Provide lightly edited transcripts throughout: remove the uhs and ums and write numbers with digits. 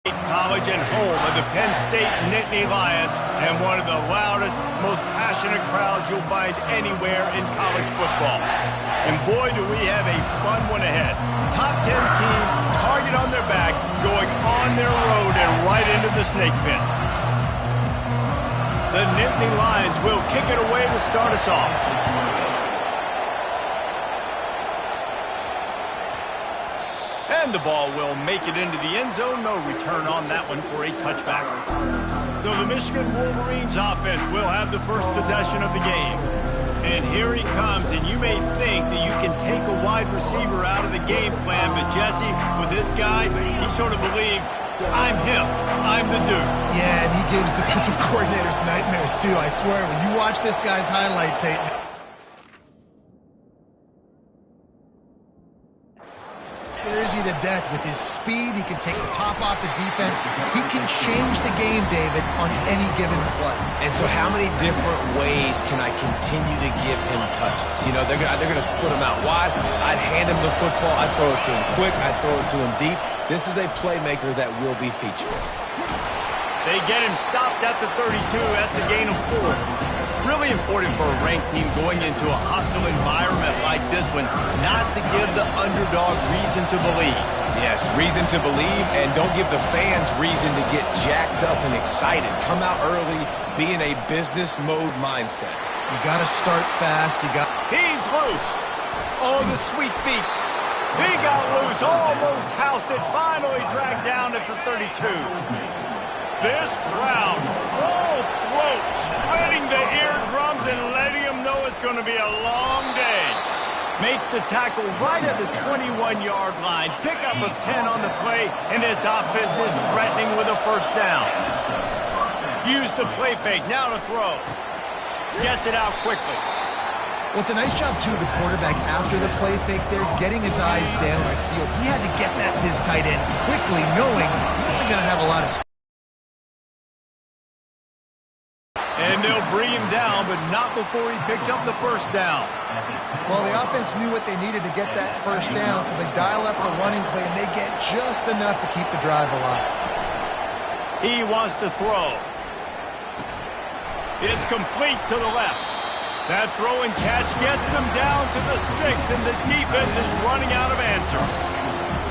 College and home of the Penn State Nittany Lions, and one of the loudest, most passionate crowds you'll find anywhere in college football. And boy, do we have a fun one ahead. Top 10 team, target on their back, going on their road and right into the snake pit. The Nittany Lions will kick it away to start us off. And the ball will make it into the end zone. No return on that one for a touchback. So the Michigan Wolverines offense will have the first possession of the game. And here he comes, and you may think that you can take a wide receiver out of the game plan, but Jesse, with this guy, he sort of believes, I'm him. I'm the dude. Yeah, and he gives defensive coordinators nightmares, too. I swear, when you watch this guy's highlight tape, scares you to death with his speed. He can take the top off the defense. He can change the game, David, on any given play. And so how many different ways can I continue to give him touches? You know, they're going to split him out wide. I'd hand him the football. I'd throw it to him quick. I'd throw it to him deep. This is a playmaker that will be featured. They get him stopped at the 32. That's a gain of 4. Really important for a ranked team going into a hostile environment like this one, not to give the underdog reason to believe. Yes, reason to believe, and don't give the fans reason to get jacked up and excited. Come out early, be in a business mode mindset. You got to start fast. He's loose. Oh, the sweet feet. He got loose, almost housed it, finally dragged down at the 32. This crowd, full throat, splitting the eardrums and letting them know it's going to be a long day. Makes the tackle right at the 21-yard line. Pickup of 10 on the play, and this offense is threatening with a first down. Use the play fake, now to throw. Gets it out quickly. Well, it's a nice job, too, of the quarterback after the play fake there, getting his eyes down the field. He had to get that to his tight end quickly, knowing he wasn't going to have a lot of space. And they'll bring him down, but not before he picks up the first down. Well, the offense knew what they needed to get that first down, so they dial up the running play, and they get just enough to keep the drive alive. He wants to throw. It's complete to the left. That throw and catch gets them down to the 6, and the defense is running out of answers.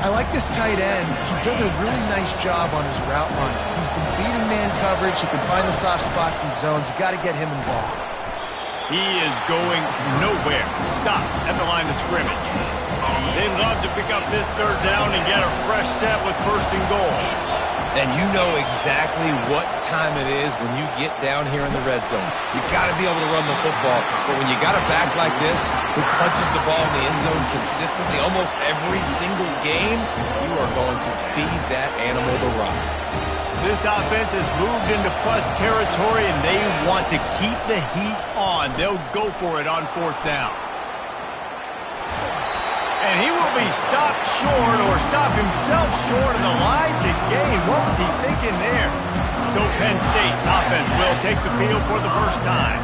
I like this tight end. He does a really nice job on his route running. He's been beating man coverage. He can find the soft spots and zones. You got to get him involved. He is going nowhere. Stop at the line of scrimmage. They'd love to pick up this third down and get a fresh set with first and goal. And you know exactly what time it is when you get down here in the red zone. You got to be able to run the football. But when you got a back like this who punches the ball in the end zone consistently almost every single game, you are going to feed that animal the rock. This offense has moved into plus territory, and they want to keep the heat on. They'll go for it on fourth down. And he will be stopped short, or stop himself short of the line to gain. What was he thinking there? So Penn State's offense will take the field for the first time.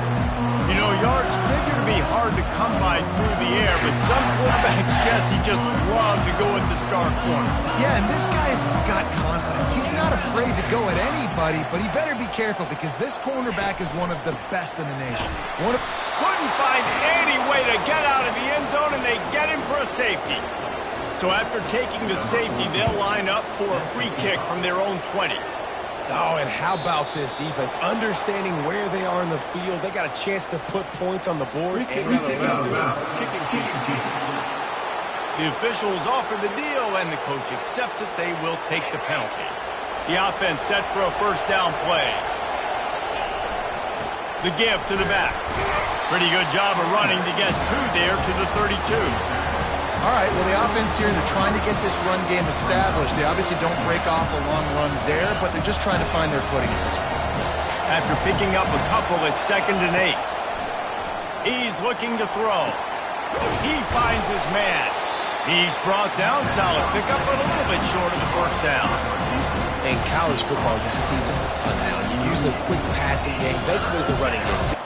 You know, yards figure to be hard to come by through the air, but some quarterbacks, Jesse, just love to go at the star corner. Yeah, and this guy's got confidence. He's not afraid to go at anybody, but he better be careful because this cornerback is one of the best in the nation. Couldn't find any way to get out of the end zone, and they get him for a safety. So after taking the safety, they'll line up for a free kick from their own 20. Oh, and how about this defense? Understanding where they are in the field. They got a chance to put points on the board. Anything to do. The officials offer the deal, and the coach accepts it. They will take the penalty. The offense set for a first down play. The give to the back. Pretty good job of running to get two there to the 32. All right, well, the offense here, they're trying to get this run game established. They obviously don't break off a long run there, but they're just trying to find their footing at this point. After picking up a couple, it's 2nd and 8. He's looking to throw. He finds his man. He's brought down. Solid pickup, but a little bit short of the first down. In college football, you see this a ton now. You use a quick passing game, basically as the running game.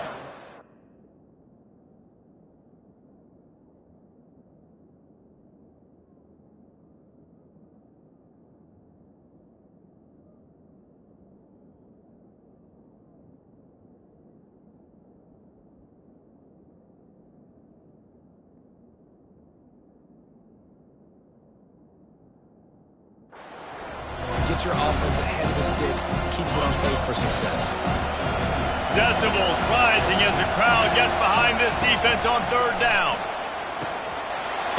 get your offense ahead of the sticks, keeps it on pace for success. Decibels rising as the crowd gets behind this defense on third down.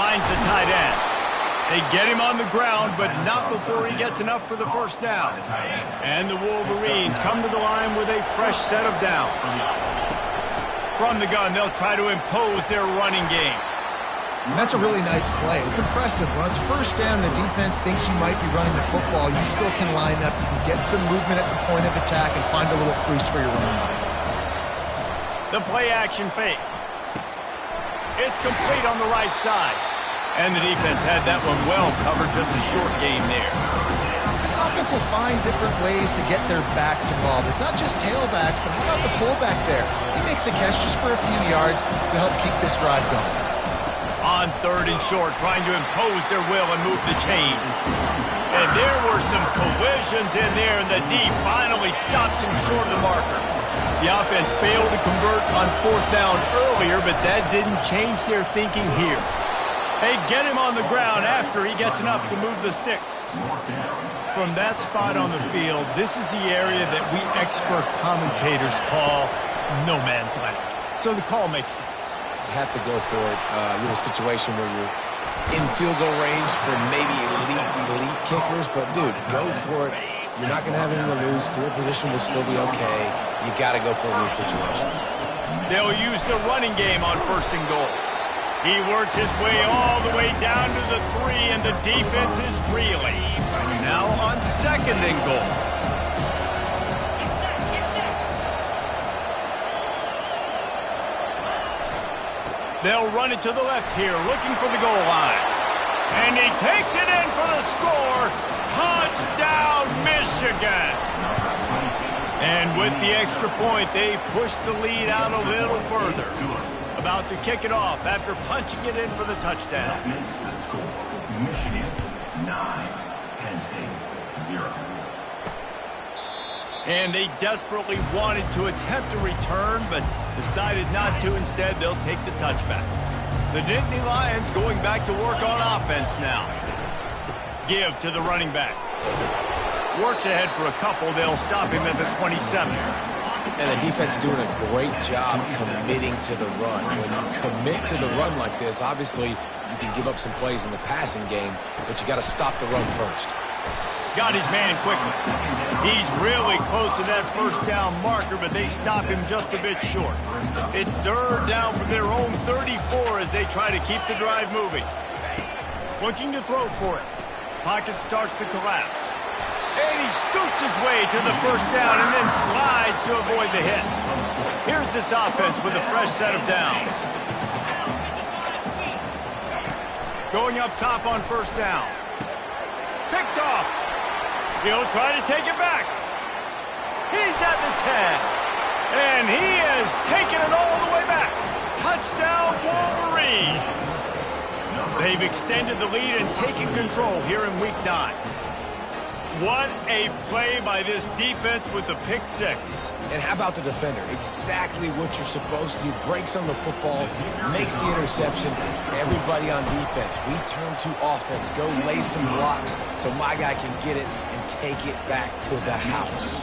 Finds the tight end. They get him on the ground, but not before he gets enough for the first down. And the Wolverines come to the line with a fresh set of downs. From the gun, they'll try to impose their running game. And that's a really nice play. It's impressive. When it's first down, the defense thinks you might be running the football. You still can line up. You can get some movement at the point of attack and find a little crease for your running back. The play action fake. It's complete on the right side. And the defense had that one well covered, just a short game there. This offense will find different ways to get their backs involved. It's not just tailbacks, but how about the fullback there? He makes a catch just for a few yards to help keep this drive going. On third and short, trying to impose their will and move the chains. And there were some collisions in there, and the D finally stops him short of the marker. The offense failed to convert on fourth down earlier, but that didn't change their thinking here. They get him on the ground after he gets enough to move the sticks. From that spot on the field, this is the area that we expert commentators call no man's land. So the call makes sense. You have to go for it. A situation where you're in field goal range for maybe elite kickers, but dude, go for it. You're not going to have anything to lose. Field position will still be okay. You got to go for it in these situations. They'll use the running game on first and goal. He works his way all the way down to the 3, and the defense is reeling. Now on second and goal. They'll run it to the left here, looking for the goal line. And he takes it in for the score. Touchdown, Michigan. And with the extra point, they push the lead out a little further. About to kick it off after punching it in for the touchdown. Michigan 9, Penn State 0. And they desperately wanted to attempt a return, but decided not to. Instead, they'll take the touchback. The Nittany Lions going back to work on offense now. Give to the running back. Works ahead for a couple. They'll stop him at the 27. And the defense doing a great job committing to the run. When you commit to the run like this, obviously you can give up some plays in the passing game, but you got to stop the run first. Got his man quickly. He's really close to that first down marker, but they stop him just a bit short. It's third down from their own 34 as they try to keep the drive moving. Looking to throw for it. Pocket starts to collapse. And he scoots his way to the first down and then slides to avoid the hit. Here's this offense with a fresh set of downs. Going up top on first down. Picked off. He'll try to take it back. He's at the 10. And he has taken it all the way back. Touchdown, Wolverines. They've extended the lead and taken control here in Week 9. What a play by this defense with the pick 6. And how about the defender? Exactly what you're supposed to do. Breaks on the football, makes the interception. Everybody on defense, we turn to offense. Go lay some blocks so my guy can get it and take it back to the house.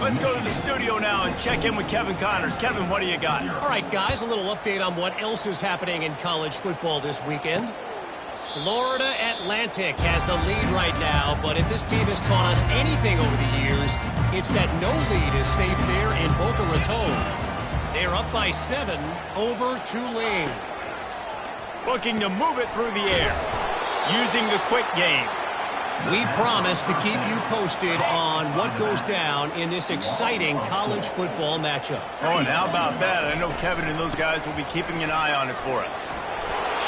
Let's go to the studio now and check in with Kevin Connors. Kevin, what do you got? All right, guys, a little update on what else is happening in college football this weekend. Florida Atlantic has the lead right now, but if this team has taught us anything over the years, it's that no lead is safe there in Boca Raton. They're up by 7 over Tulane. Looking to move it through the air, using the quick game. We promise to keep you posted on what goes down in this exciting college football matchup. Oh, and how about that? I know Kevin and those guys will be keeping an eye on it for us.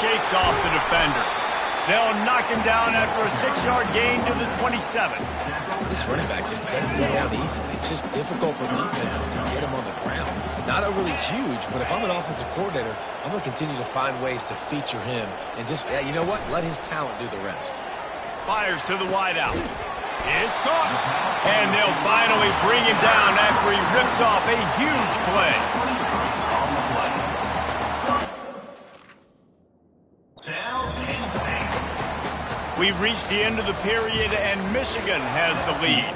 Shakes off the defender. They'll knock him down after a 6-yard gain to the 27. This running back just doesn't go down easily. It's just difficult for defenses to get him on the ground. Not overly huge, but if I'm an offensive coordinator, I'm going to continue to find ways to feature him and just, yeah, you know what? Let his talent do the rest. Fires to the wideout. It's caught. And they'll finally bring him down after he rips off a huge play. We've reached the end of the period, and Michigan has the lead.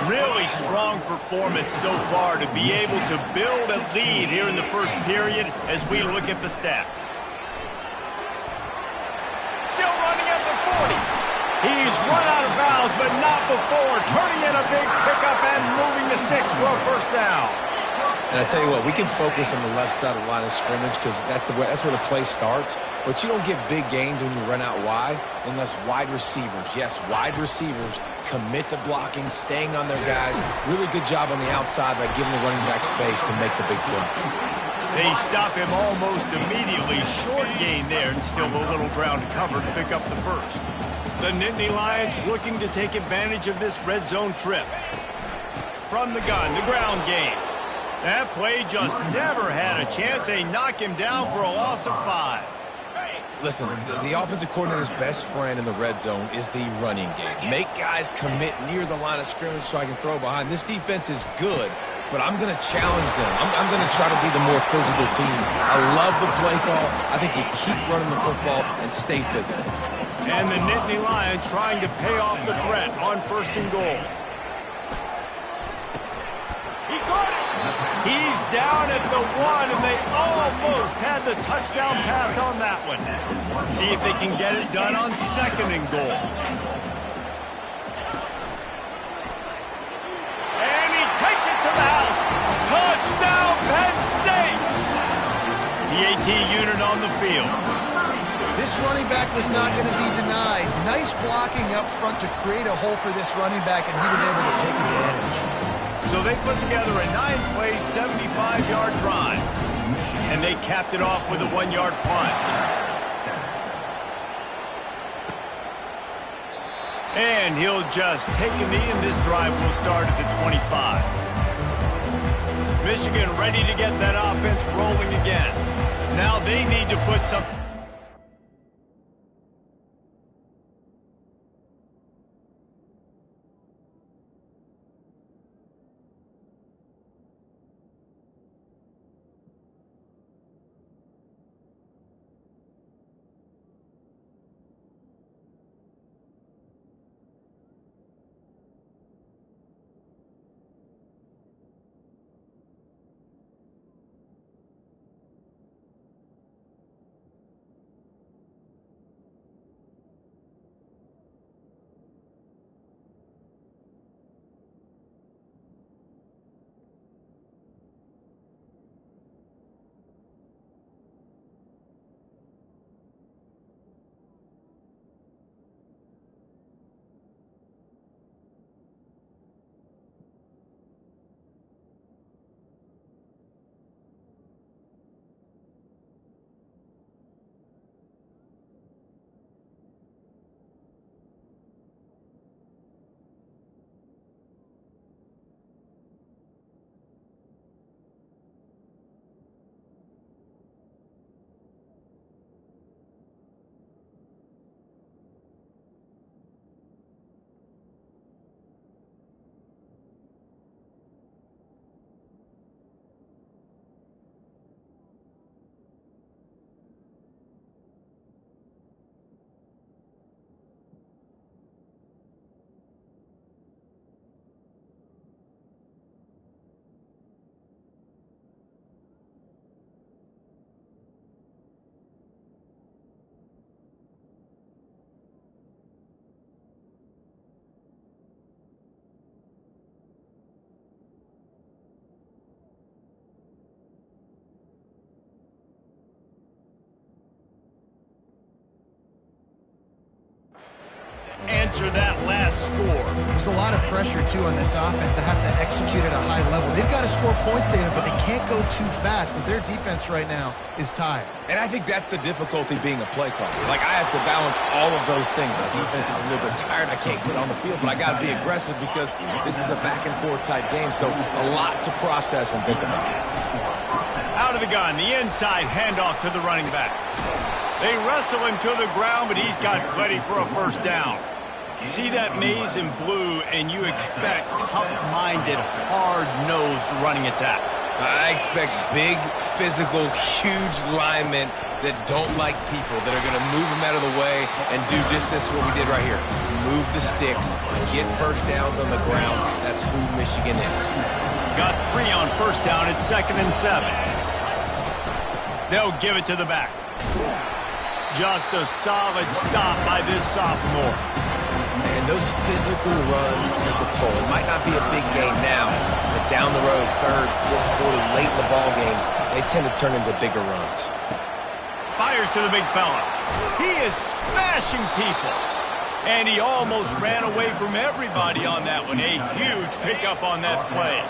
Really strong performance so far to be able to build a lead here in the first period as we look at the stats. Still running at the 40. He's run out of bounds, but not before turning in a big pickup and moving the sticks for a first down. And I tell you what, we can focus on the left side of the line of scrimmage because that's where the play starts. But you don't get big gains when you run out wide unless wide receivers, yes, wide receivers, commit to blocking, staying on their guys. Really good job on the outside by giving the running back space to make the big play. They stop him almost immediately. Short gain there, and still a little ground to cover to pick up the first. The Nittany Lions looking to take advantage of this red zone trip. From the gun, the ground game. That play just never had a chance. They knock him down for a loss of 5. Listen, the offensive coordinator's best friend in the red zone is the running game. Make guys commit near the line of scrimmage so I can throw behind. This defense is good, but I'm going to challenge them. I'm going to try to be the more physical team. I love the play call. I think you keep running the football and stay physical. And the Nittany Lions trying to pay off the threat on 1st and goal. He caught it. He's down at the 1, and they almost had the touchdown pass on that one. See if they can get it done on 2nd and goal. And he takes it to the house. Touchdown, Penn State! The AT unit on the field. This running back was not going to be denied. Nice blocking up front to create a hole for this running back, and he was able to take advantage. So they put together a 9-play, 75-yard drive. And they capped it off with a 1-yard punt. And he'll just take a knee, and this drive will start at the 25. Michigan ready to get that offense rolling again. Now they need to put some... answer that last score. There's a lot of pressure, too, on this offense to have to execute at a high level. They've got to score points, David, but they can't go too fast because their defense right now is tired. And I think that's the difficulty being a play caller. Like, I have to balance all of those things. My defense is a little bit tired. I can't get on the field, but I got to be aggressive because this is a back-and-forth type game, so a lot to process and think about. Out of the gun, the inside handoff to the running back. They wrestle him to the ground, but he's got plenty for a first down. You see that maze in blue, and you expect tough-minded, hard-nosed running attacks. I expect big, physical, huge linemen that don't like people, that are going to move them out of the way and do just this, what we did right here. Move the sticks, get first downs on the ground. That's who Michigan is. Got 3 on first down at 2nd and 7. They'll give it to the back. Just a solid stop by this sophomore. And those physical runs take a toll. It might not be a big game now, but down the road, 3rd, 4th quarter, late in the ball games, they tend to turn into bigger runs. Fires to the big fella. He is smashing people. And he almost ran away from everybody on that one. A huge pickup on that play.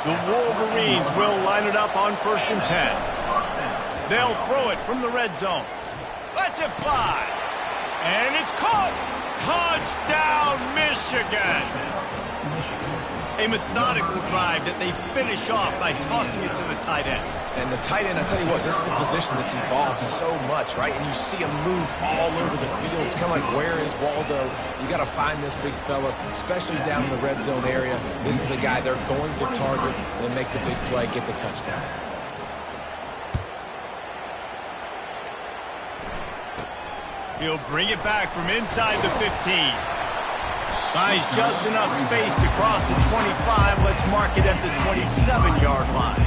The Wolverines will line it up on 1st and 10. They'll throw it from the red zone. Lets it fly. And it's caught. Touchdown, Michigan. A methodical drive that they finish off by tossing it to the tight end. And the tight end, I tell you what, this is a position that's evolved so much, right? And you see him move all over the field. It's kind of like, where is Waldo? You got to find this big fella, especially down in the red zone area. This is the guy they're going to target and make the big play, get the touchdown. He'll bring it back from inside the 15. Finds just enough space to cross the 25. Let's mark it at the 27-yard line.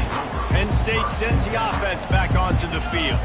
Penn State sends the offense back onto the field.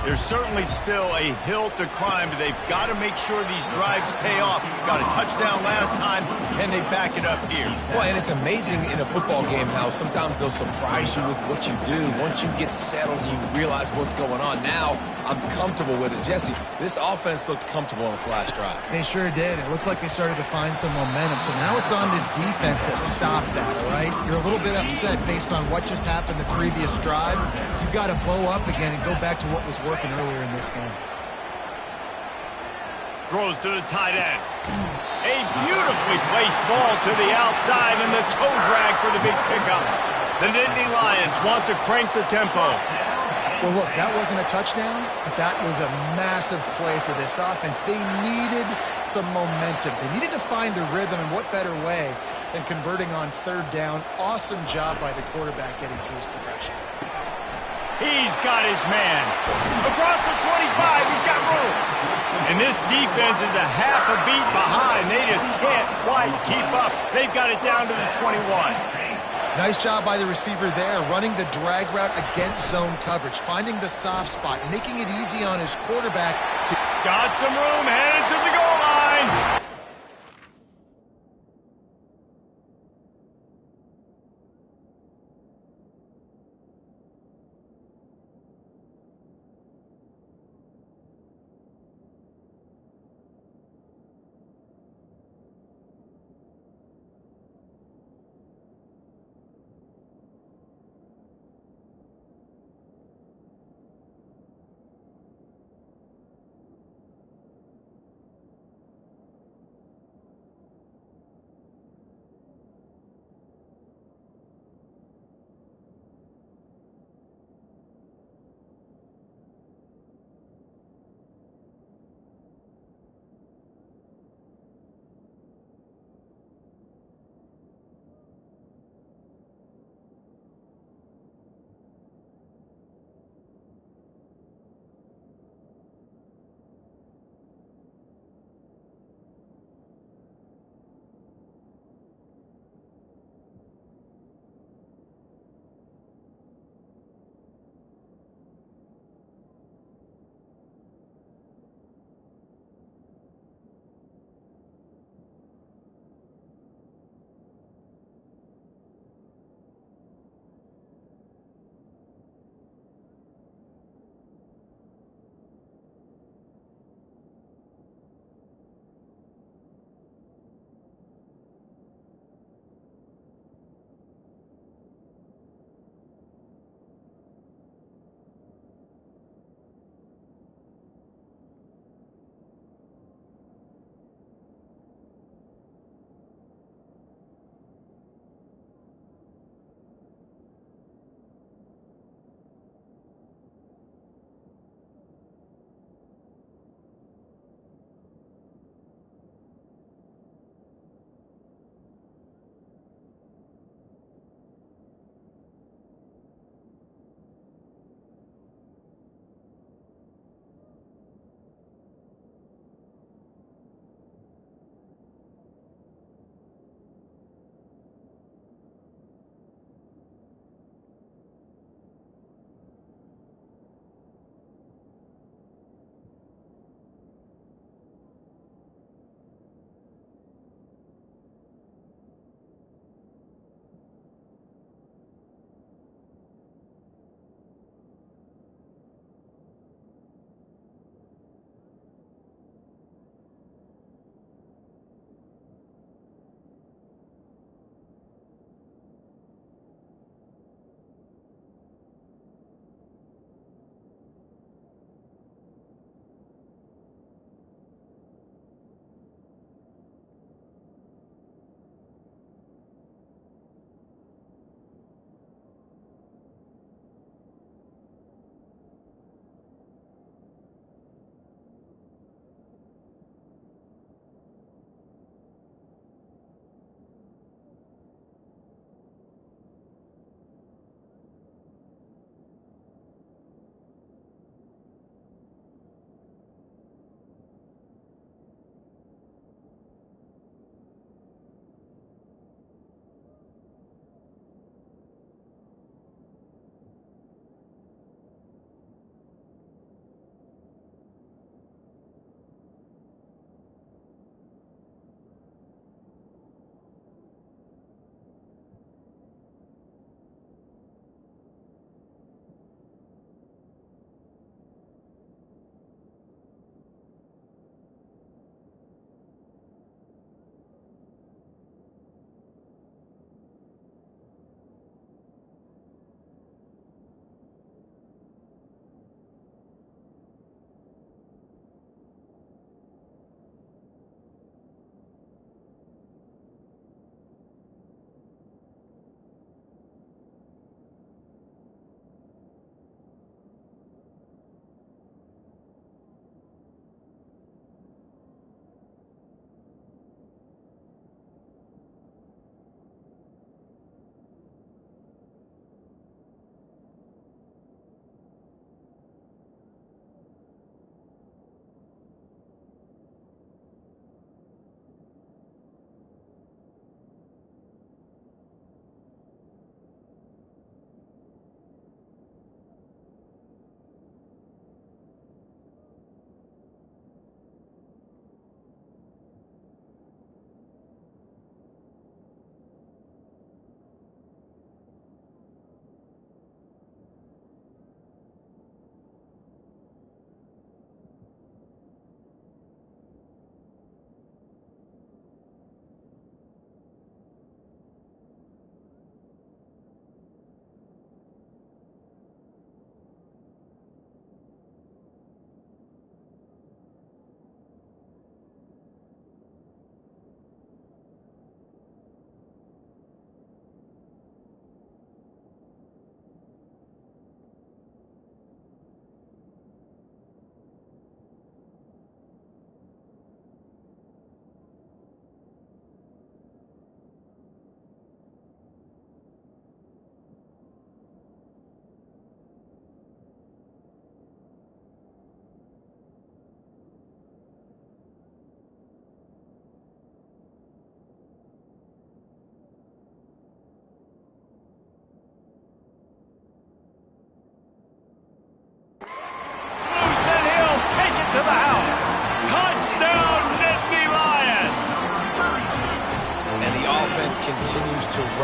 There's certainly still a hill to climb, but they've got to make sure these drives pay off. Got a touchdown last time. Can they back it up here? Well, and it's amazing in a football game how sometimes they'll surprise you with what you do. Once you get settled, you realize what's going on. Now, I'm comfortable with it. Jesse, this offense looked comfortable on its last drive. They sure did. It looked like they started to find some momentum. So now it's on this defense to stop that, all right? You're a little bit upset based on what just happened the previous drive. You've got to bow up again and go back to what was working earlier in this game. Throws to the tight end. A beautifully placed ball to the outside and the toe drag for the big pickup. The Nittany Lions want to crank the tempo. Well, look, that wasn't a touchdown, but that was a massive play for this offense. They needed some momentum. They needed to find a rhythm, and what better way than converting on 3rd down. Awesome job by the quarterback getting to his progression. He's got his man. Across the 25, he's got room. And this defense is a half a beat behind. They just can't quite keep up. They've got it down to the 21. Nice job by the receiver there, running the drag route against zone coverage, finding the soft spot, making it easy on his quarterback. Got some room, headed to the goal line.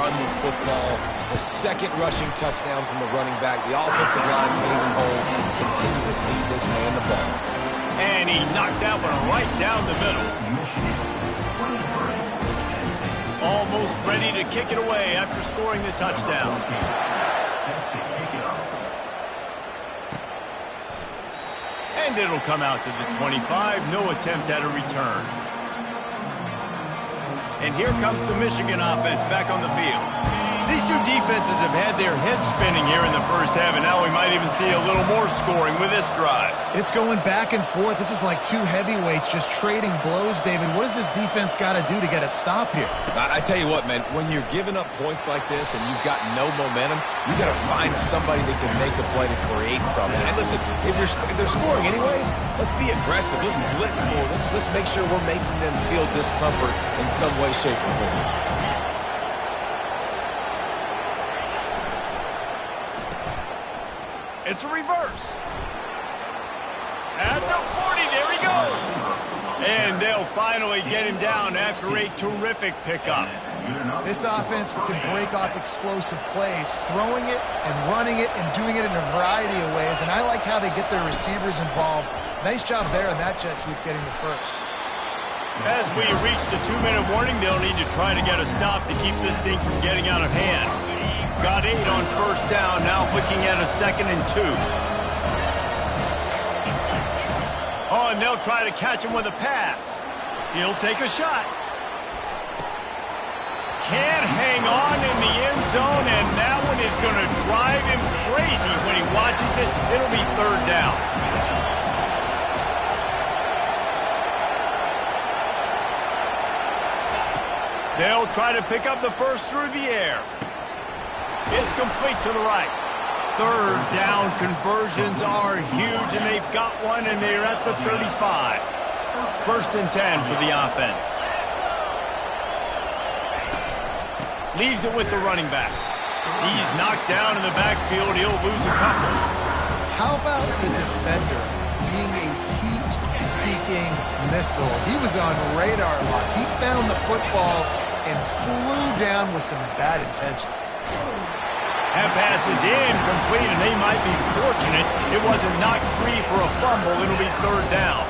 run the football. The second rushing touchdown from the running back. The offensive line caving holes. Continue to feed this man the ball. And he knocked that one right down the middle. Almost ready to kick it away after scoring the touchdown. And it'll come out to the 25. No attempt at a return. And here comes the Michigan offense back on the field. These two defenses have had their heads spinning here in the first half, and now we might even see a little more scoring with this drive. It's going back and forth. This is like two heavyweights just trading blows, David. What does this defense got to do to get a stop here? I tell you what, man, when you're giving up points like this and you've got no momentum, you got to find somebody that can make a play to create something. And listen, if they're scoring anyways, let's be aggressive. Let's blitz more. Let's make sure we're making them feel discomfort in some way, shape, or form. It's a reverse. At the 40, there he goes. And they'll finally get him down after a terrific pickup. This offense can break off explosive plays, throwing it and running it and doing it in a variety of ways. And I like how they get their receivers involved. Nice job there on that jet sweep getting the first. As we reach the 2-minute warning, they'll need to try to get a stop to keep this thing from getting out of hand. Got 8 on first down, now looking at a 2nd and 2. Oh, and they'll try to catch him with a pass. He'll take a shot. Can't hang on in the end zone, and that one is going to drive him crazy when he watches it. It'll be 3rd down. They'll try to pick up the first through the air. It's complete to the right. 3rd down conversions are huge, and they've got one, and they're at the 35. 1st and 10 for the offense. Leaves it with the running back. He's knocked down in the backfield. He'll lose a couple. How about the defender being a heat-seeking missile? He was on radar lock. He found the football and flew down with some bad intentions. That pass is incomplete, and they might be fortunate it wasn't knocked free for a fumble. It'll be 3rd down.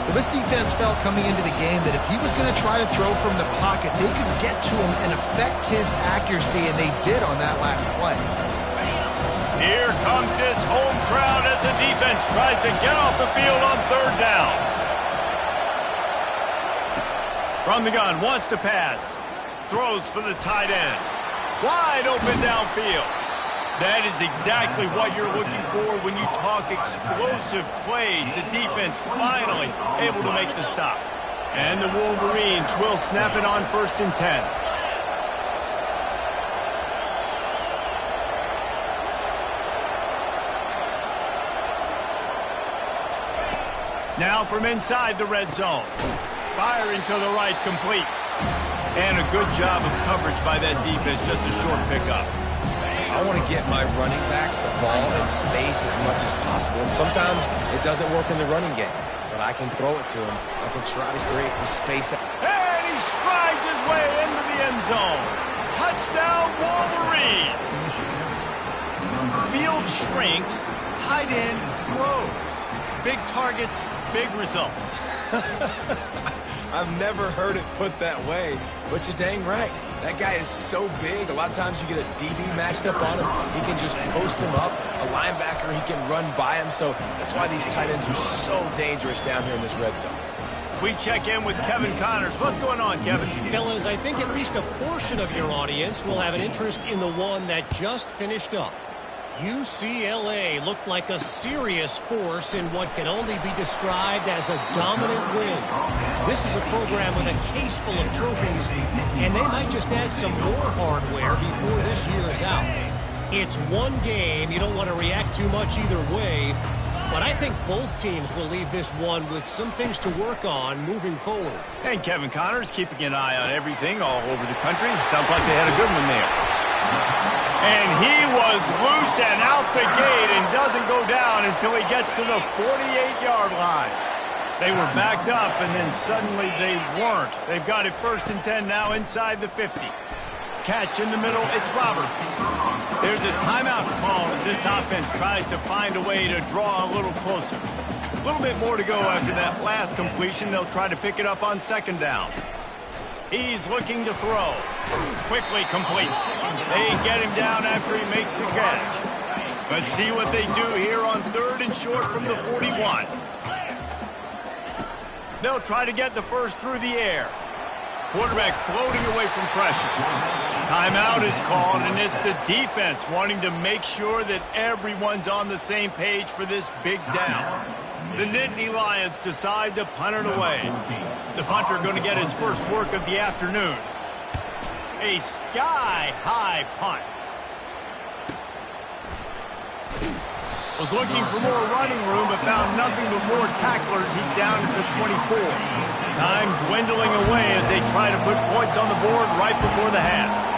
Well, this defense felt coming into the game that if he was going to try to throw from the pocket, they could get to him and affect his accuracy, and they did on that last play. Here comes this home crowd as the defense tries to get off the field on 3rd down. From the gun, wants to pass. Throws for the tight end. Wide open downfield. That is exactly what you're looking for when you talk explosive plays. The defense finally able to make the stop. And the Wolverines will snap it on 1st and 10. Now from inside the red zone. Firing to the right, complete. And a good job of coverage by that defense, just a short pickup. I want to get my running backs the ball in space as much as possible. And sometimes it doesn't work in the running game, but I can throw it to him. I can try to create some space. And he strides his way into the end zone. Touchdown, Wolverines. Field shrinks, tight end grows. Big targets, big results. I've never heard it put that way, but you're dang right. That guy is so big. A lot of times you get a DB matched up on him. He can just post him up. A linebacker, he can run by him. So that's why these tight ends are so dangerous down here in this red zone. We check in with Kevin Connors. What's going on, Kevin? Fellas, I think at least a portion of your audience will have an interest in the one that just finished up. UCLA looked like a serious force in what can only be described as a dominant win. This is a program with a case full of trophies, and they might just add some more hardware before this year is out. It's one game. You don't want to react too much either way, but I think both teams will leave this one with some things to work on moving forward. And Kevin Connors keeping an eye on everything all over the country. Sounds like they had a good one there. And he was loose and out the gate and doesn't go down until he gets to the 48-yard line. They were backed up, and then suddenly they weren't. They've got it 1st and 10 now inside the 50. catch in the middle. It's Roberts. There's a timeout call as this offense tries to find a way to draw a little closer. A little bit more to go after that last completion. They'll try to pick it up on second down. He's looking to throw. Quickly complete. They get him down after he makes the catch. Let's see what they do here on 3rd and short from the 41. They'll try to get the first through the air. Quarterback floating away from pressure. Timeout is called, and it's the defense wanting to make sure that everyone's on the same page for this big down. The Nittany Lions decide to punt it away. The punter going to get his first work of the afternoon. A sky-high punt. Was looking for more running room, but found nothing but more tacklers. He's down at the 24. Time dwindling away as they try to put points on the board right before the half.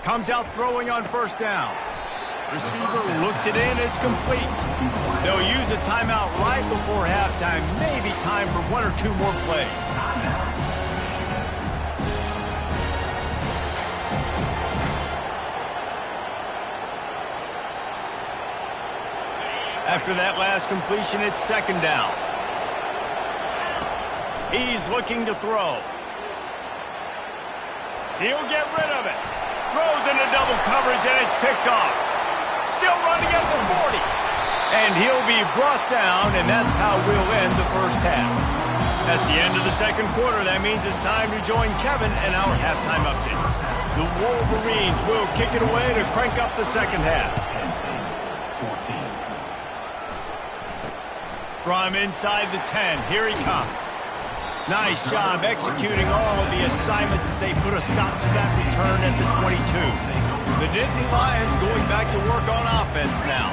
Comes out throwing on first down. Receiver looks it in. It's complete. They'll use a timeout right before halftime. Maybe time for 1 or 2 more plays. After that last completion, it's second down. He's looking to throw. He'll get rid of it. Throws into double coverage, and it's picked off. Still running at the 40. And he'll be brought down, and that's how we'll end the first half. That's the end of the second quarter. That means it's time to join Kevin and our halftime update. The Wolverines will kick it away to crank up the second half. From inside the 10, here he comes. Nice job executing all of the assignments as they put a stop to that return at the 22. The Nittany Lions going back to work on offense now.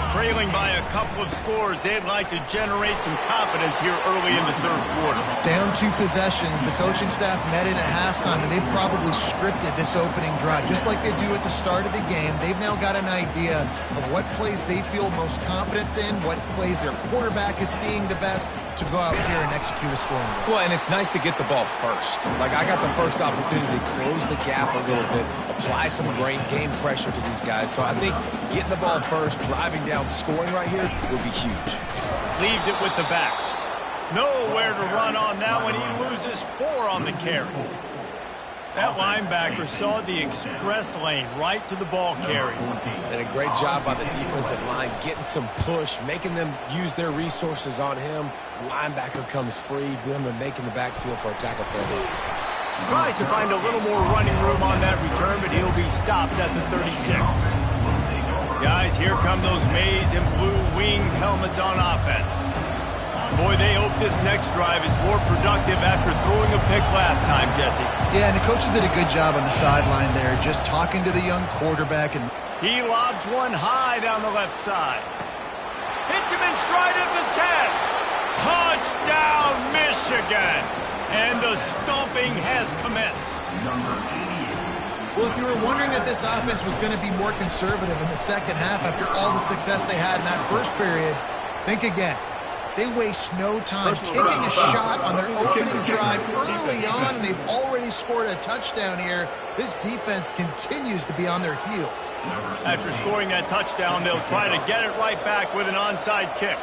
Trailing by a couple of scores, they'd like to generate some confidence here early in the third quarter. Down 2 possessions, the coaching staff met in at halftime, and they've probably scripted this opening drive. Just like they do at the start of the game, they've now got an idea of what plays they feel most confident in, what plays their quarterback is seeing the best to go out here and execute a scoring goal. Well, and it's nice to get the ball first. Like, I got the first opportunity to close the gap a little bit, apply some great game pressure to these guys. So I think getting the ball first, driving down, scoring right here will be huge. Leaves it with the back. Nowhere to run on that one. He loses 4 on the carry. That linebacker saw the express lane right to the ball carrier. And a great job by the defensive line getting some push, making them use their resources on him. Linebacker comes free, him and making the backfield for a tackle for a loss. Tries to find a little more running room on that return, but he'll be stopped at the 36. Guys, here come those maize and blue winged helmets on offense. Boy, they hope this next drive is more productive after throwing a pick last time, Jesse. Yeah, and the coaches did a good job on the sideline there, just talking to the young quarterback. And he lobs one high down the left side. Hits him in stride at the 10. Touchdown, Michigan. And the stomping has commenced. Well, if you were wondering if this offense was going to be more conservative in the second half after all the success they had in that first period, think again. They waste no time taking a shot on their opening drive early on. They've already scored a touchdown here. This defense continues to be on their heels. After scoring that touchdown, they'll try to get it right back with an onside kick.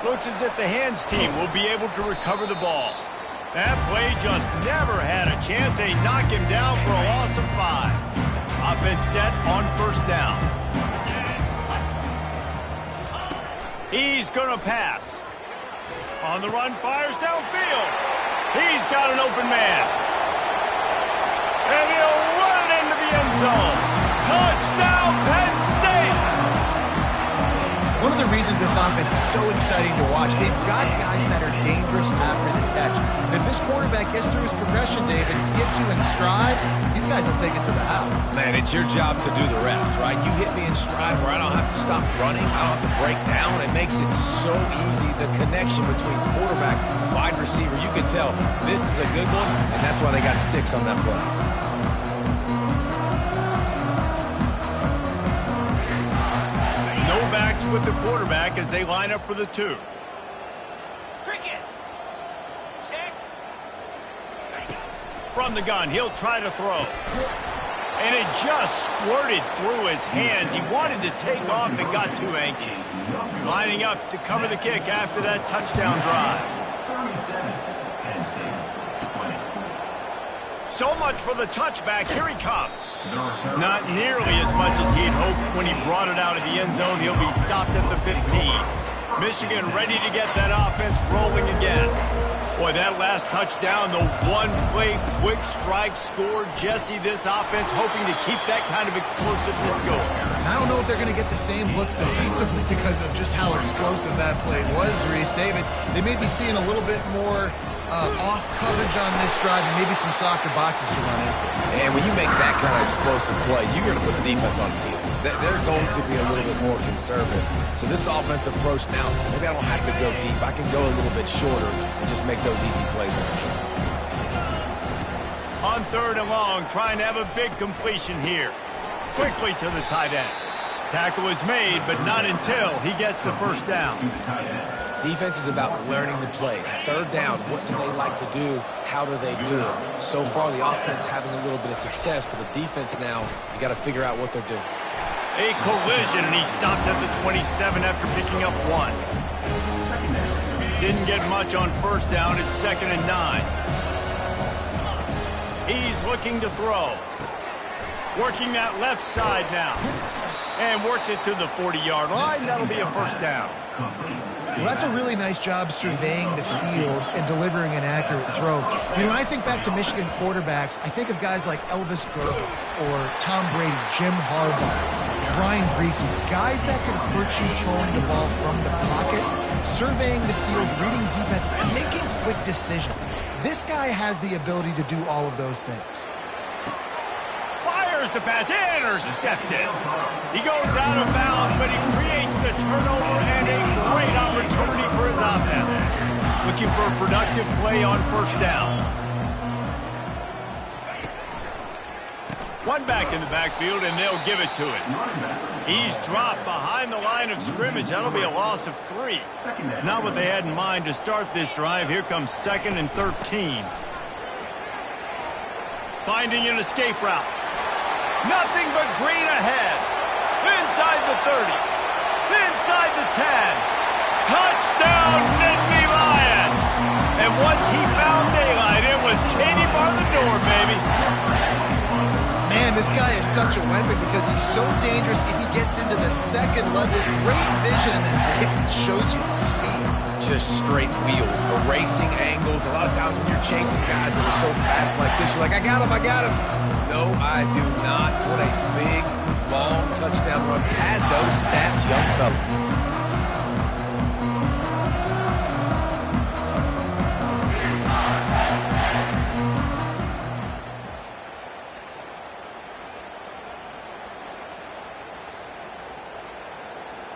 Looks as if the hands team will be able to recover the ball. That play just never had a chance. They knock him down for a loss of 5. Offense set on first down. He's going to pass. On the run, fires downfield. He's got an open man. And he'll run it into the end zone. Touchdown, Penn State! One of the reasons this offense is so exciting to watch, they've got guys that are dangerous after the catch. And if this quarterback gets through his progression, David, gets you in stride, these guys will take it to the house. Man, it's your job to do the rest, right? You hit me in stride where I don't have to stop running. I don't have to break down. It makes it so easy. The connection between quarterback, wide receiver, you can tell this is a good one, and that's why they got 6 on that play. Backs with the quarterback as they line up for the 2. Cricket. Check. From the gun, he'll try to throw. And it just squirted through his hands. He wanted to take off and got too anxious. Lining up to cover the kick after that touchdown drive. 37, Penn State, 20. So much for the touchback. Here he comes. Not nearly as much as he'd hoped when he brought it out of the end zone. He'll be stopped at the 15. Michigan ready to get that offense rolling again. Boy, that last touchdown, the one-play quick strike score. Jesse, this offense hoping to keep that kind of explosiveness going. I don't know if they're going to get the same looks defensively because of just how explosive that play was, Reese. David, they may be seeing a little bit more off coverage on this drive and maybe some softer boxes to run into. And when you make that kind of explosive play, you're going to put the defense on its heels. They're going to be a little bit more conservative. So this offensive approach now, maybe I don't have to go deep. I can go a little bit shorter and just make those easy plays. On 3rd and long, trying to have a big completion here. Quickly to the tight end. Tackle is made, but not until he gets the first down. Defense is about learning the plays. 3rd down, what do they like to do? How do they do it? So far, the offense having a little bit of success, but the defense now, you got to figure out what they're doing. A collision, and he stopped at the 27 after picking up 1. Didn't get much on first down. It's 2nd and 9. He's looking to throw. Working that left side now. And works it to the 40-yard line. That'll be a first down. Well, that's a really nice job surveying the field and delivering an accurate throw. You know, when I think back to Michigan quarterbacks, I think of guys like Elvis Burger or Tom Brady, Jim Harbaugh, Brian Griese, guys that could hurt you throwing the ball from the pocket, surveying the field, reading defenses, and making quick decisions. This guy has the ability to do all of those things. Fires the pass, intercepted. He goes out of bounds, but he creates the turnover and a great opportunity for his offense. Looking for a productive play on first down. One back in the backfield, and they'll give it to him. He's dropped behind the line of scrimmage. That'll be a loss of 3. Not what they had in mind to start this drive. Here comes 2nd and 13. Finding an escape route. Nothing but green ahead. Inside the 30. Inside the 10. Touchdown, Nittany Lions. And once he found daylight, it was Katie bar the door, baby. Man, this guy is such a weapon because he's so dangerous if he gets into the second level. Great vision, and then David shows you the speed. Just straight wheels, erasing angles. A lot of times when you're chasing guys that are so fast like this, you're like, I got him. No, I do not. What a big long touchdown run. Pad those stats, young fella.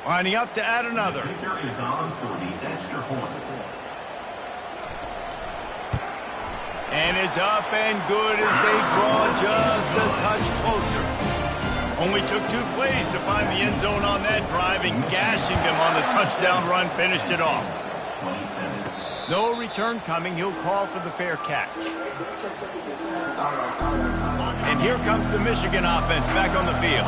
Lining up to add another. Kicker is on for the extra point. And it's up and good as they draw just a touch closer. Only took 2 plays to find the end zone on that drive, and gashing them on the touchdown run finished it off. 27. No return coming. He'll call for the fair catch. And here comes the Michigan offense back on the field.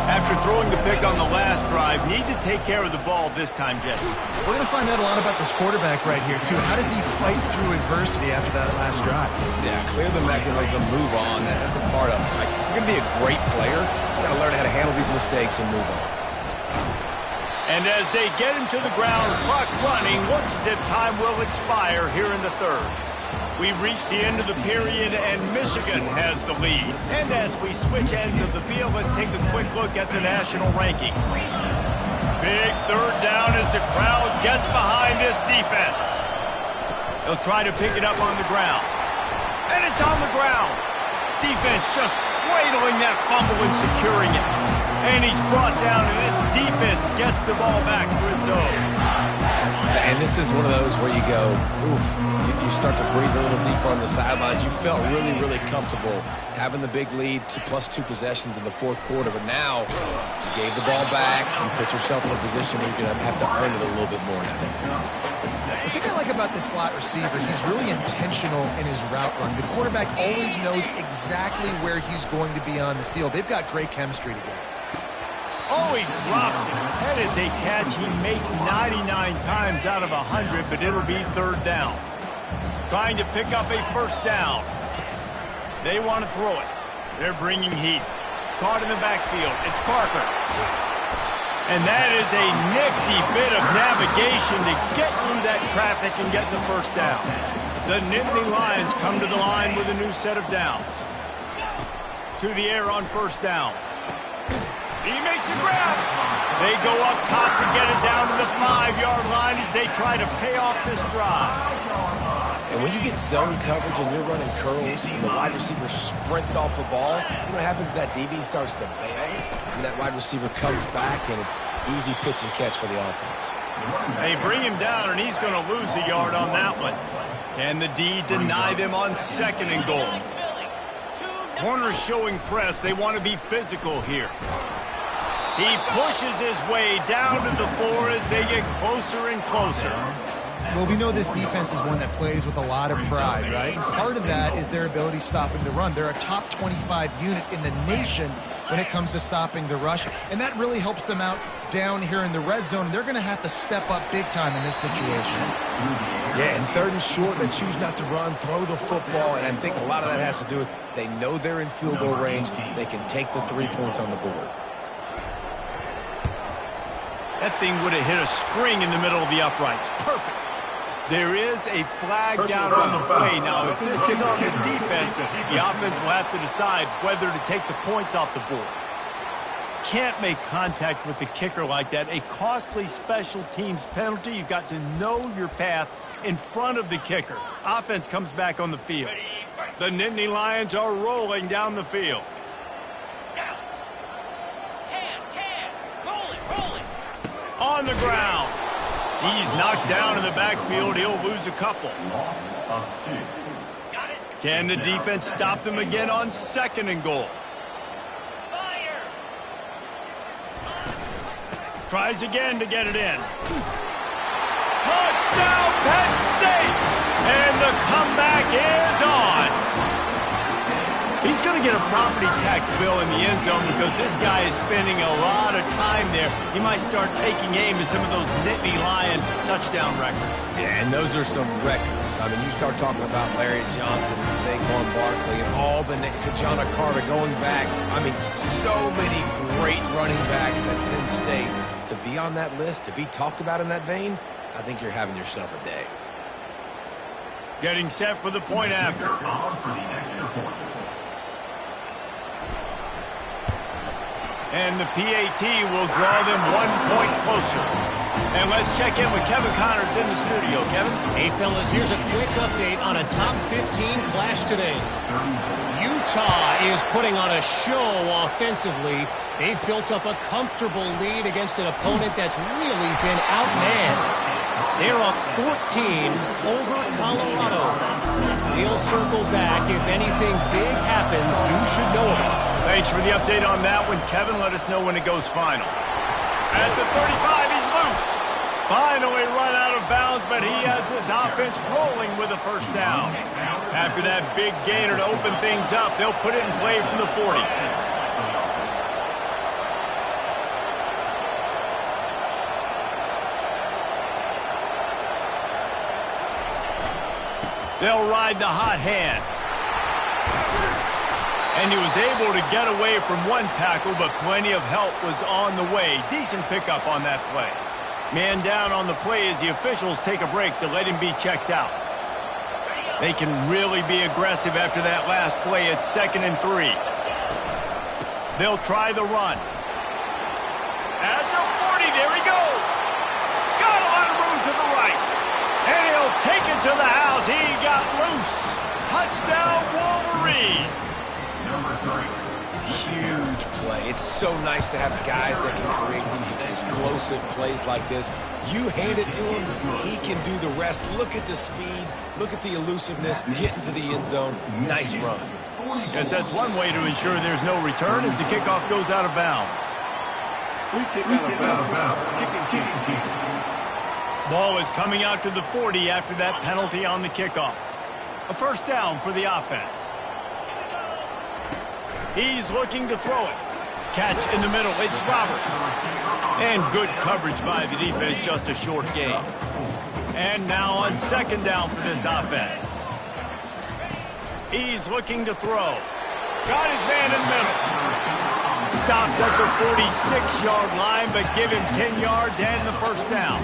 After throwing the pick on the last drive, need to take care of the ball this time, Jesse. We're going to find out a lot about this quarterback right here, too. How does he fight through adversity after that last drive? Yeah, clear the mechanism, move on. That's a part of it. Right? If you're going to be a great player, you got to learn how to handle these mistakes and move on. And as they get him to the ground, clock running, looks as if time will expire here in the third. We've reached the end of the period, and Michigan has the lead. And as we switch ends of the field, let's take a quick look at the national rankings. Big third down as the crowd gets behind this defense. They'll try to pick it up on the ground. And it's on the ground. Defense just cradling that fumble and securing it. And he's brought down, and this defense gets the ball back for its own. And this is one of those where you go, oof, you start to breathe a little deeper on the sidelines. You felt really, really comfortable having the big lead, +2 possessions in the fourth quarter. But now you gave the ball back and put yourself in a position where you're going to have to earn it a little bit more now. The thing I like about this slot receiver, he's really intentional in his route running. The quarterback always knows exactly where he's going to be on the field. They've got great chemistry together. Oh, he drops it. That is a catch he makes 99 times out of 100, but it'll be third down. Trying to pick up a first down. They want to throw it. They're bringing heat. Caught in the backfield. It's Parker. And that is a nifty bit of navigation to get through that traffic and get the first down. The Nittany Lions come to the line with a new set of downs. To the air on first down. He makes a grab. They go up top to get it down to the 5-yard line as they try to pay off this drive. And when you get zone coverage and you're running curls and the wide receiver sprints off the ball, you know what happens? That DB starts to bail, and that wide receiver comes back, and it's easy pitch and catch for the offense. They bring him down, and he's going to lose a yard on that one. Can the D deny them on 2nd and goal? Corners showing press. They want to be physical here. He pushes his way down to the 4 as they get closer and closer. Well, we know this defense is one that plays with a lot of pride, right? And part of that is their ability stopping the run. They're a top 25 unit in the nation when it comes to stopping the rush, and that really helps them out down here in the red zone. They're going to have to step up big time in this situation. Yeah, and 3rd and short, they choose not to run, throw the football, and I think a lot of that has to do with they know they're in field goal range. They can take the 3 points on the board. That thing would have hit a string in the middle of the uprights. Perfect. There is a flag down on the play. Now, if this is on the defense, the offense will have to decide whether to take the points off the board. Can't make contact with the kicker like that. A costly special teams penalty. You've got to know your path in front of the kicker. Offense comes back on the field. The Nittany Lions are rolling down the field. On the ground. He's knocked down in the backfield. He'll lose a couple. Loss of 2. Can the defense stop them again on 2nd and goal? Tries again to get it in. Touchdown, Penn State! And the comeback is on. He's going to get a property tax bill in the end zone because this guy is spending a lot of time there. He might start taking aim at some of those Nittany Lion touchdown records. Yeah, and those are some records. I mean, you start talking about Larry Johnson and Saquon Barkley and all the Kajana Carter going back. I mean, so many great running backs at Penn State. To be on that list, to be talked about in that vein, I think you're having yourself a day. Getting set for the point after. And the PAT will draw them 1 point closer. And let's check in with Kevin Connors in the studio. Kevin? Hey, fellas, here's a quick update on a top 15 clash today. Utah is putting on a show offensively. They've built up a comfortable lead against an opponent that's really been outmanned. They're up 14 over Colorado. We'll circle back. If anything big happens, you should know about it. Thanks for the update on that one, Kevin. Let us know when it goes final. At the 35, he's loose. Finally run out of bounds, but he has this offense rolling with a first down. After that big gainer to open things up, they'll put it in play from the 40. They'll ride the hot hand. And he was able to get away from one tackle, but plenty of help was on the way. Decent pickup on that play. Man down on the play as the officials take a break to let him be checked out. They can really be aggressive after that last play. It's 2nd and 3. They'll try the run. At the 40, there he goes. Got a lot of room to the right. And he'll take it to the house. He got loose. Touchdown, Wolverines. Huge play. It's so nice to have guys that can create these explosive plays like this. You hand it to him, he can do the rest. Look at the speed. Look at the elusiveness. Get into the end zone. Nice run. Guess that's one way to ensure there's no return as the kickoff goes out of bounds. Free kick out of bounds. Kicking team. Ball is coming out to the 40 after that penalty on the kickoff. A first down for the offense. He's looking to throw it. Catch in the middle. It's Roberts. And good coverage by the defense, just a short gain. And now on 2nd down for this offense. He's looking to throw. Got his man in the middle. Stopped at the 46-yard line, but give him 10 yards and the first down.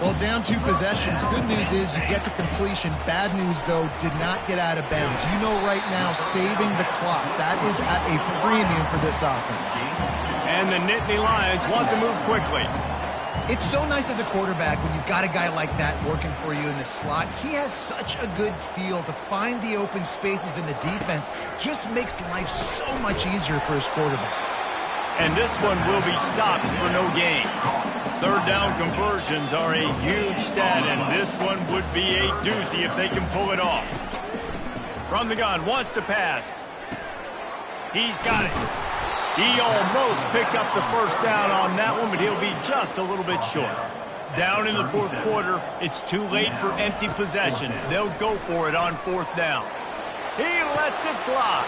Well, down 2 possessions. Good news is you get the completion. Bad news, though, did not get out of bounds. You know right now, saving the clock. That is at a premium for this offense. And the Nittany Lions want to move quickly. It's so nice as a quarterback when you've got a guy like that working for you in the slot. He has such a good feel to find the open spaces in the defense. Just makes life so much easier for his quarterback. And this one will be stopped for no gain. 3rd down conversions are a huge stat, and this one would be a doozy if they can pull it off. From the gun, wants to pass. He's got it. He almost picked up the first down on that one, but he'll be just a little bit short. Down in the 4th quarter, it's too late for empty possessions. They'll go for it on 4th down. He lets it fly.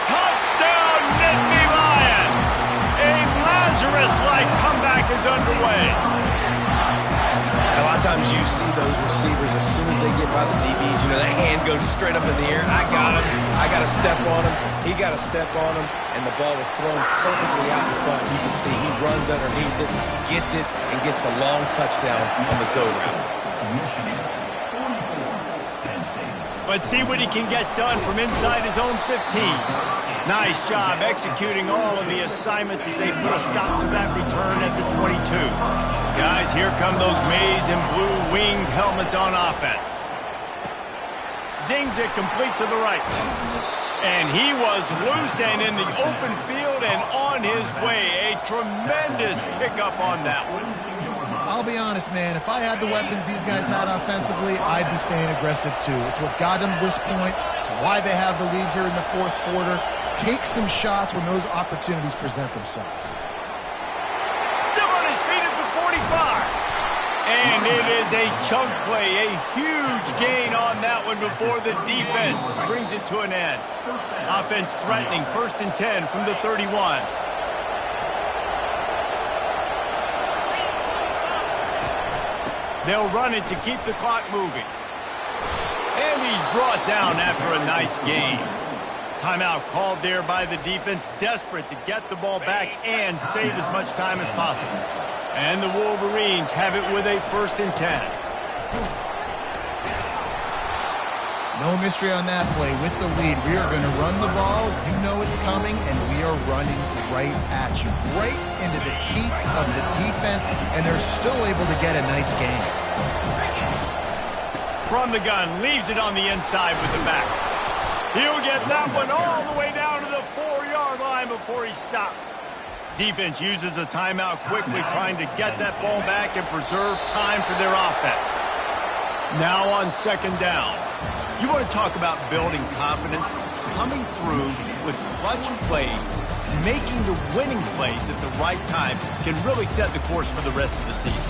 Touchdown, Nittany Lions! A Lazarus-like comeback is underway. A lot of times you see those receivers, as soon as they get by the DBs, you know, that hand goes straight up in the air. I got him. I got to step on him. He got to step on him. And the ball was thrown perfectly out in front. You can see he runs underneath it, gets it, and gets the long touchdown on the go route. Let's see what he can get done from inside his own 15. Nice job executing all of the assignments as they put a stop to that return at the 22. Guys, here come those maize and blue winged helmets on offense. Zings it complete to the right. And he was loose and in the open field and on his way. A tremendous pickup on that one. I'll be honest, man. If I had the weapons these guys had offensively, I'd be staying aggressive too. It's what got them to this point. It's why they have the lead here in the 4th quarter. Take some shots when those opportunities present themselves. Still on his feet at the 45. And it is a chunk play, a huge gain on that one before the defense brings it to an end. Offense threatening, 1st and 10 from the 31. They'll run it to keep the clock moving. And he's brought down after a nice gain. Timeout called there by the defense, desperate to get the ball back and save as much time as possible. And the Wolverines have it with a 1st and 10. No mystery on that play. With the lead, we are going to run the ball. You know it's coming, and we are running right at you, right into the teeth of the defense, and they're still able to get a nice gain. From the gun, leaves it on the inside with the back. He'll get that one all the way down to the 4-yard line before he stopped. Defense uses a timeout quickly, trying to get that ball back and preserve time for their offense. Now on second down. You want to talk about building confidence? Coming through with clutch plays, making the winning plays at the right time can really set the course for the rest of the season.